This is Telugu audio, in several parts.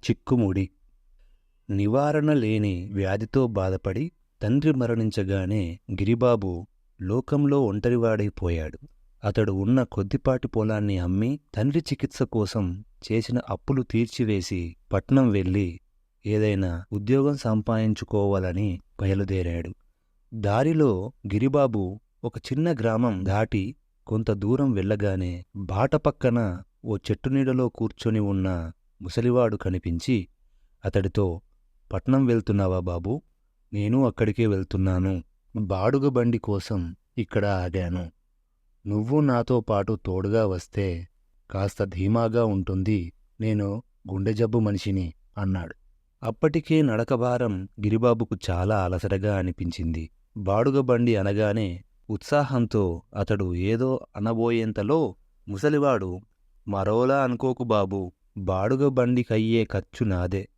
చిక్కుముడి. నివారణ లేని వ్యాధితో బాధపడి తండ్రి మరణించగానే గిరిబాబు లోకంలో ఒంటరివాడైపోయాడు. అతడు ఉన్న కొద్దిపాటి పొలాన్ని అమ్మి తండ్రి చికిత్స కోసం చేసిన అప్పులు తీర్చివేసి పట్నం వెళ్ళి ఏదైనా ఉద్యోగం సంపాదించుకోవాలని బయలుదేరాడు. దారిలో గిరిబాబు ఒక చిన్న గ్రామం దాటి కొంత దూరం వెళ్ళగానే బాట పక్కన ఓ చెట్టు నీడలో కూర్చొని ఉన్న ముసలివాడు కనిపించి అతడితో, "పట్నం వెళ్తున్నావా బాబూ? నేను అక్కడికే వెళ్తున్నాను. బాడుగ బండి కోసం ఇక్కడ ఆగాను. నువ్వు నాతో పాటు తోడుగా వస్తే కాస్త ధీమాగా ఉంటుంది. నేను గుండె జబ్బు మనిషిని" అన్నాడు. అప్పటికే నడకభారం గిరిబాబుకు చాలా అలసటగా అనిపించింది. బాడుగ బండి అనగానే ఉత్సాహంతో అతడు ఏదో అనబోయేంతలో ముసలివాడు, "మరోలా అనుకోకు బాబూ, బాడుగ బండికయ్యే ఖర్చు నాదే.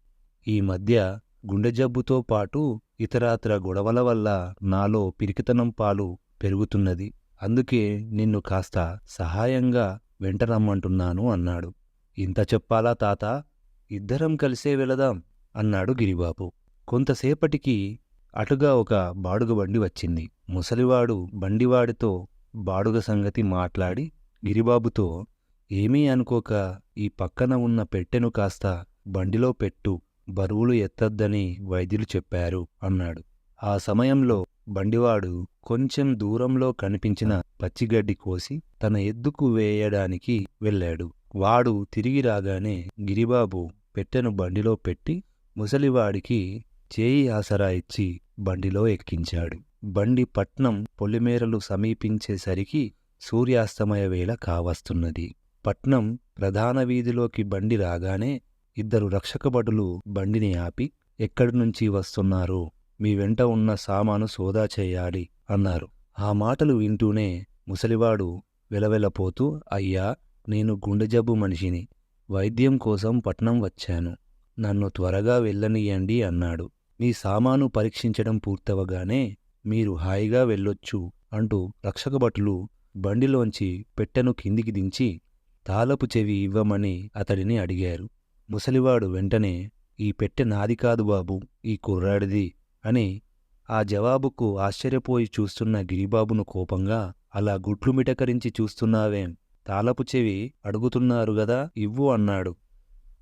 ఈ మధ్య గుండె జబ్బుతో పాటు ఇతరాతర గొడవల వల్ల నాలో పిరికితనం పాలు పెరుగుతున్నది. అందుకే నిన్ను కాస్త సహాయంగా వెంట రమ్మంటున్నాను" అన్నాడు. "ఇంత చెప్పాలా తాతా? ఇద్దరం కలిసే వెళదాం" అన్నాడు గిరిబాబు. కొంతసేపటికి అటుగా ఒక బాడుగ బండి వచ్చింది. ముసలివాడు బండివాడితో బాడుగ సంగతి మాట్లాడి గిరిబాబుతో, "ఏమీ అనుకోక ఈ పక్కన ఉన్న పెట్టెను కాస్త బండిలో పెట్టు, బరువులు ఎత్తొద్దని వైద్యులు చెప్పారు" అన్నాడు. ఆ సమయంలో బండివాడు కొంచెం దూరంలో కనిపించిన పచ్చిగడ్డి కోసి తన ఎద్దుకు వేయడానికి వెళ్ళాడు. వాడు తిరిగి రాగానే గిరిబాబు పెట్టెను బండిలో పెట్టి ముసలివాడికి చేయి ఆసరా ఇచ్చి బండిలో ఎక్కించాడు. బండి పట్నం పొలిమేరలు సమీపించేసరికి సూర్యాస్తమయ వేళ కావస్తున్నది. పట్నం ప్రధాన వీధిలోకి బండి రాగానే ఇద్దరు రక్షకభటులు బండిని ఆపి, "ఎక్కడినుంచి వస్తున్నారు? మీ వెంట ఉన్న సామాను సోదా చేయాలి" అన్నారు. ఆ మాటలు వింటూనే ముసలివాడు వెలవెలపోతూ, "అయ్యా, నేను గుండె జబ్బు మనిషిని. వైద్యం కోసం పట్నం వచ్చాను. నన్ను త్వరగా వెళ్ళనీయండి" అన్నాడు. "మీ సామాను పరీక్షించడం పూర్తవగానే మీరు హాయిగా వెళ్ళొచ్చు" అంటూ రక్షకభటులు బండిలోంచి పెట్టెను కిందికి దించి తాళపు చెవి ఇవ్వమని అతడిని అడిగారు. ముసలివాడు వెంటనే, "ఈ పెట్టె నాది కాదు బాబూ, ఈ కుర్రాడిది" అని ఆ జవాబుకు ఆశ్చర్యపోయి చూస్తున్న గిరిబాబును కోపంగా, "అలా గుట్లు మిటకరించి చూస్తున్నావేం? తాళపు చెవి అడుగుతున్నారు గదా, ఇవ్వు" అన్నాడు.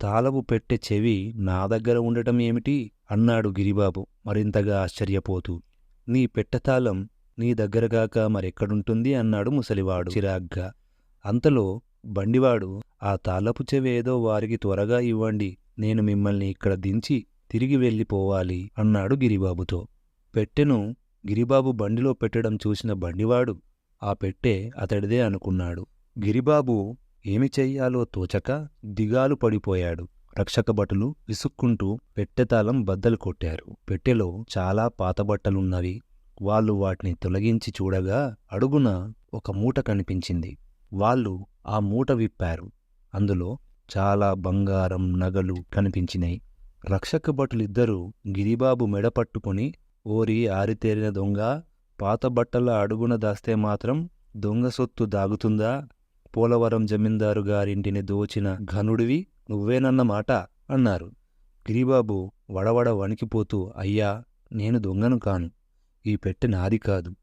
"తాళపు పెట్టె చెవి నా దగ్గర ఉండటం ఏమిటి?" అన్నాడు గిరిబాబు మరింతగా ఆశ్చర్యపోతూ. "నీ పెట్టెతాళం నీ దగ్గరగాక మరెక్కడుంటుంది" అన్నాడు ముసలివాడు చిరాగ్గా. అంతలో బండివాడు, "ఆ తాళపు చెవేదో వారికి త్వరగా ఇవ్వండి, నేను మిమ్మల్ని ఇక్కడ దించి తిరిగి వెళ్ళిపోవాలి" అన్నాడు గిరిబాబుతో. పెట్టెను గిరిబాబు బండిలో పెట్టడం చూసిన బండివాడు ఆ పెట్టె అతడిదే అనుకున్నాడు. గిరిబాబు ఏమి చెయ్యాలో తోచక దిగాలు పడిపోయాడు. రక్షకభటులు విసుక్కుంటూ పెట్టెతాళం బద్దలు కొట్టారు. పెట్టెలో చాలా పాతబట్టలున్నవి. వాళ్ళు వాటిని తొలగించి చూడగా అడుగున ఒక మూట కనిపించింది. వాళ్ళు ఆ మూట విప్పారు. అందులో చాలా బంగారం, నగలు కనిపించినాయి. రక్షకభటులిద్దరూ గిరిబాబు మెడ పట్టుకుని, "ఓరి ఆరితేరిన దొంగ, పాత బట్టల అడుగున దాస్తే మాత్రం దొంగ సొత్తు దాగుతుందా? పోలవరం జమీందారు గారింటిని దోచిన ఘనుడివి నువ్వేనన్నమాట" అన్నారు. గిరిబాబు వడవడ వణికిపోతూ, "అయ్యా, నేను దొంగను కాను. ఈ పెట్టె నాది కాదు,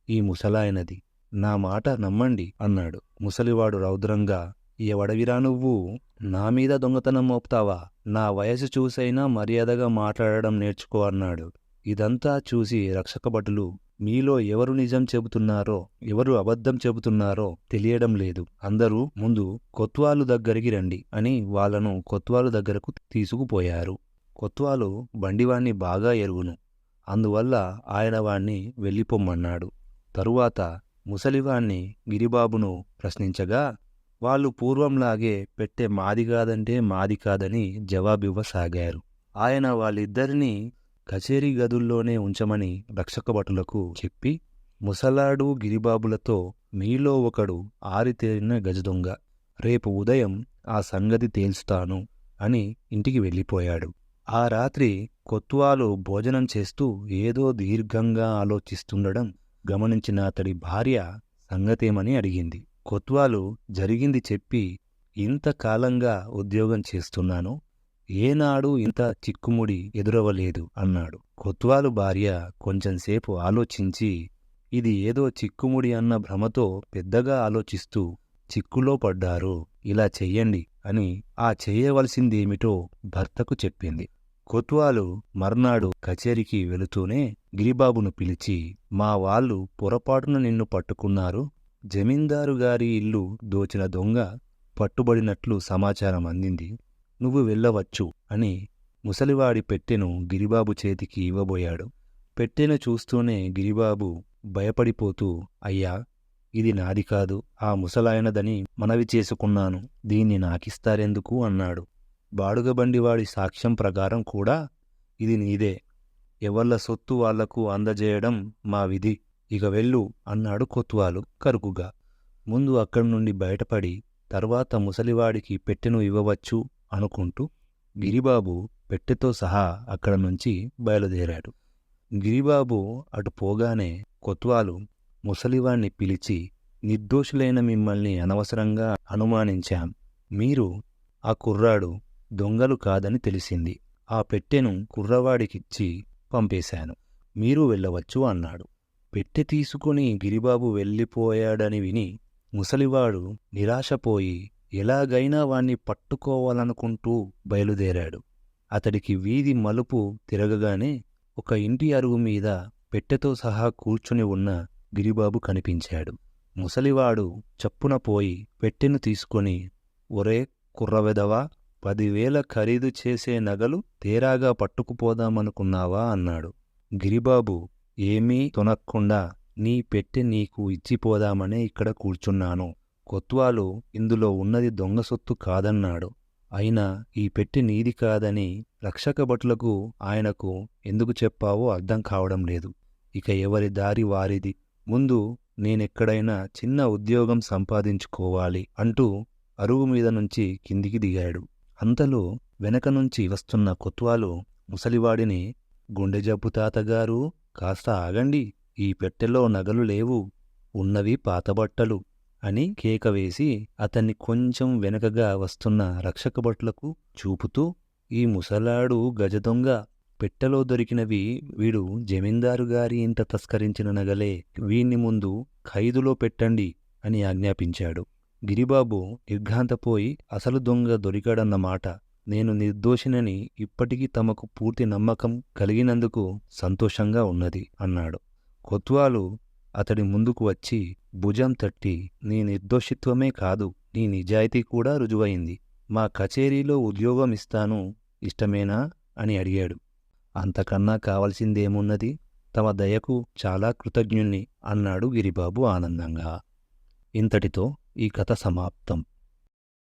ఈ ముసలాయనది. నా మాట నమ్మండి" అన్నాడు. ముసలివాడు రౌద్రంగా, "ఎవడవిరా నువ్వు? నామీద దొంగతనం మోపుతావా? నా వయసు చూసైనా మర్యాదగా మాట్లాడడం నేర్చుకో" అన్నాడు. ఇదంతా చూసి రక్షకభటులు, "మీలో ఎవరు నిజం చెబుతున్నారో ఎవరు అబద్ధం చెబుతున్నారో తెలియడం లేదు. అందరూ ముందు కొత్వాలు దగ్గరికి రండి" అని వాళ్లను కొత్వాలు దగ్గరకు తీసుకుపోయారు. కొత్వాలు బండివాణ్ణి బాగా ఎరుగును. అందువల్ల ఆయన వాణ్ణి వెళ్ళిపొమ్మన్నాడు. తరువాత ముసలివాణ్ణి గిరిబాబును ప్రశ్నించగా వాళ్ళు పూర్వంలాగే పెట్టె మాది కాదంటే మాది కాదని జవాబివ్వసాగారు. ఆయన వాళ్ళిద్దరినీ కచేరీ గదుల్లోనే ఉంచమని రక్షకభటులకు చెప్పి, "ముసలాడు గిరిబాబులతో మీలో ఒకడు ఆరితేరిన గజదొంగ. రేపు ఉదయం ఆ సంగతి తేల్చుతాను" అని ఇంటికి వెళ్ళిపోయాడు. ఆ రాత్రి కొత్వాలు భోజనం చేస్తూ ఏదో దీర్ఘంగా ఆలోచిస్తుండడం గమనించిన అతడి భార్య సంగతేమని అడిగింది. కొత్వాలు జరిగింది చెప్పి, "ఇంతకాలంగా ఉద్యోగం చేస్తున్నాను. ఏనాడు ఇంత చిక్కుముడి ఎదురవలేదు అన్నాడు. కొత్వాలు భార్య కొంచెంసేపు ఆలోచించి, ఇది ఏదో చిక్కుముడి అన్న భ్రమతో పెద్దగా ఆలోచిస్తూ చిక్కులో పడ్డారు, ఇలా చెయ్యండి అని ఆ చెయ్యవలసిందేమిటో భర్తకు చెప్పింది. కొత్వాలు మర్నాడు కచేరికి వెళుతూనే గిరిబాబును పిలిచి, మా వాళ్ళు పొరపాటున నిన్ను పట్టుకున్నారు, జమీందారుగారి ఇల్లు దోచిన దొంగ పట్టుబడినట్లు సమాచారం అందింది, నువ్వు వెళ్ళవచ్చు అని ముసలివాడి పెట్టెను గిరిబాబు చేతికి ఇవ్వబోయాడు. పెట్టెను చూస్తూనే గిరిబాబు భయపడిపోతూ, అయ్యా, ఇది నాది కాదు, ఆ ముసలాయనదని మనవి చేసుకున్నాను, దీన్ని నాకిస్తారెందుకు అన్నాడు. బాడుగబండివాడి సాక్ష్యం ప్రకారం కూడా ఇది నీదే, ఎవళ్ళ సొత్తు వాళ్లకు అందజేయడం మా విధి, ఇక వెళ్ళు అన్నాడు కొత్వాలు కరుకుగా. ముందు అక్కడి నుండి బయటపడి తర్వాత ముసలివాడికి పెట్టెను ఇవ్వవచ్చు అనుకుంటూ గిరిబాబు పెట్టెతో సహా అక్కడ నుంచి బయలుదేరాడు. గిరిబాబు అటు పోగానే కొత్వాలు ముసలివాణ్ణి పిలిచి, నిర్దోషులైన మిమ్మల్ని అనవసరంగా అనుమానించాం, మీరు ఆ కుర్రాడు దొంగలు కాదని తెలిసింది, ఆ పెట్టెను కుర్రవాడికిచ్చి పంపేశాను, మీరు వెళ్ళవచ్చు అన్నాడు. పెట్టె తీసుకుని గిరిబాబు వెళ్ళిపోయాడని విని ముసలివాడు నిరాశపోయి ఎలాగైనా వాణ్ణి పట్టుకోవాలనుకుంటూ బయలుదేరాడు. అతడికి వీధి మలుపు తిరగగానే ఒక ఇంటి అరుగు మీద పెట్టెతో సహా కూర్చుని ఉన్న గిరిబాబు కనిపించాడు. ముసలివాడు చప్పున పోయి పెట్టెను తీసుకొని, ఒరే కుర్రవెదవా, 10,000 ఖరీదు చేసే నగలు తేరాగా పట్టుకుపోదామనుకున్నావా అన్నాడు. గిరిబాబు ఏమీ తొనక్కుండా, నీ పెట్టె నీకు ఇచ్చిపోదామనే ఇక్కడ కూర్చున్నాను, కొత్వాలు ఇందులో ఉన్నది దొంగ సొత్తు కాదన్నాడు, అయినా ఈ పెట్టె నీది కాదని రక్షకభటులకు ఆయనకు ఎందుకు చెప్పావో అర్థం కావడం లేదు, ఇక ఎవరి దారి వారిది, ముందు నేనెక్కడైనా చిన్న ఉద్యోగం సంపాదించుకోవాలి అంటూ అరుగు మీద నుంచి కిందికి దిగాడు. అంతలో వెనక నుంచి వస్తున్న కొత్వాలు ముసలివాడిని, గుండె జబ్బు తాతగారు, కాస్త ఆగండి, ఈ పెట్టెలో నగలు లేవు, ఉన్నవి పాతబట్టలు అని కేకవేసి అతన్ని కొంచెం వెనకగా వస్తున్న రక్షకభటులకు చూపుతూ, ఈ ముసలాడు గజదొంగ, పెట్టెలో దొరికినవి వీడు జమీందారుగారి ఇంట తస్కరించిన నగలే, వీణ్ణి ముందు ఖైదులో పెట్టండి అని ఆజ్ఞాపించాడు. గిరిబాబు నిర్ఘాంతపోయి, అసలు దొంగ దొరికాడన్నమాట, నేను నిర్దోషినని ఇప్పటికీ తమకు పూర్తి నమ్మకం కలిగినందుకు సంతోషంగా ఉన్నది అన్నాడు. కొత్వాలు అతడి ముందుకు వచ్చి భుజం తట్టి, నీ నిర్దోషిత్వమే కాదు, నీ నిజాయితీ కూడా రుజువైంది, మా కచేరీలో ఉద్యోగం ఇస్తాను, ఇష్టమేనా అని అడిగాడు. అంతకన్నా కావలసిందేమున్నది, తమ దయకు చాలా కృతజ్ఞుణ్ణి అన్నాడు గిరిబాబు ఆనందంగా. ఇంతటితో ఈ కథ సమాప్తం.